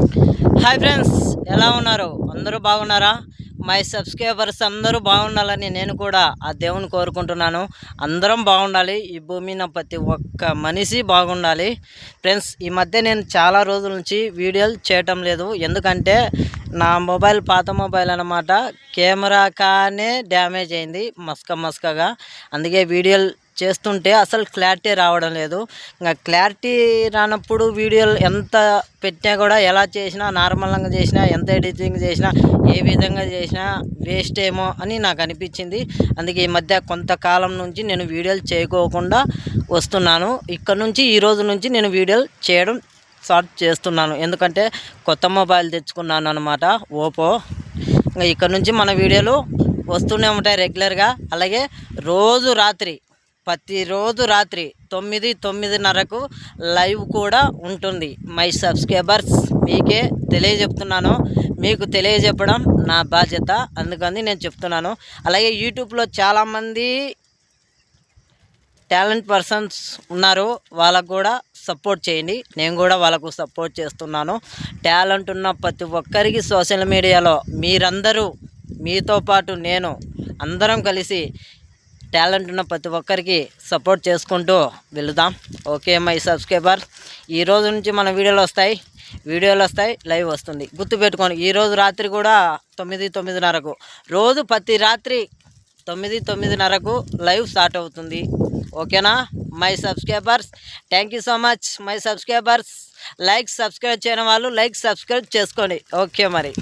Hi friends, ఎలా ఉన్నారు? అందరూ బాగున్నారా? మై సబ్స్క్రైబర్స్ అందరూ బాగుండాలని నేను కూడా ఆ దేవుని కోరుకుంటున్నాను. అందరం బాగుండాలి. ఈ భూమి మీద ప్రతి ఒక్క మనిషి బాగుండాలి. ఫ్రెండ్స్, ఈ మధ్య నేను చాలా రోజుల నుంచి వీడియోలు చేయటం లేదు. ఎందుకంటే నా మొబైల్ పాత మొబైల్ అన్నమాట. కెమెరా కానీ డ్యామేజ్ అయింది మస్కగా. అందుకే వీడియోలు చేస్తుంటే అసలు క్లారిటీ రావడం లేదు. ఇంకా క్లారిటీ రానప్పుడు వీడియోలు ఎంత పెట్టినా కూడా, ఎలా చేసినా, నార్మల్గా చేసినా, ఎంత ఎడిటింగ్ చేసినా, ఏ విధంగా చేసినా వేస్ట్ ఏమో అని నాకు అనిపించింది. అందుకే ఈ మధ్య కొంతకాలం నుంచి నేను వీడియోలు చేయకోకుండా వస్తున్నాను. ఇక్కడ నుంచి ఈ రోజు నుంచి నేను వీడియోలు చేయడం స్టార్ట్ చేస్తున్నాను. ఎందుకంటే కొత్త మొబైల్ తెచ్చుకున్నాను అన్నమాట, ఓపో. ఇంకా ఇక్కడ నుంచి మన వీడియోలు వస్తూనే ఉంటాయి రెగ్యులర్గా. అలాగే ప్రతిరోజు రాత్రి 9:30కు లైవ్ కూడా ఉంటుంది. మై సబ్స్క్రైబర్స్ మీకే తెలియజెప్తున్నాను. మీకు తెలియజెప్పడం నా బాధ్యత, అందుకని నేను చెప్తున్నాను. అలాగే యూట్యూబ్లో చాలామంది టాలెంట్ పర్సన్స్ ఉన్నారు, వాళ్ళకు కూడా సపోర్ట్ చేయండి. నేను కూడా వాళ్ళకు సపోర్ట్ చేస్తున్నాను. టాలెంట్ ఉన్న ప్రతి ఒక్కరికి సోషల్ మీడియాలో మీరందరూ, మీతో పాటు నేను, అందరం కలిసి టాలెంట్ ఉన్న ప్రతి ఒక్కరికి సపోర్ట్ చేసుకుంటూ వెళుదాం. ఓకే మై సబ్స్క్రైబర్, ఈరోజు నుంచి మన వీడియోలు వస్తాయి, లైవ్ వస్తుంది. గుర్తుపెట్టుకోండి, ఈరోజు రాత్రి కూడా 9:30కు, రోజు ప్రతి రాత్రి 9:30కు లైవ్ స్టార్ట్ అవుతుంది. ఓకేనా my subscribers? Thank you so much my subscribers. Subscribe చేయని వాళ్ళు సబ్స్క్రైబ్ చేసుకోండి. ఓకే మరి.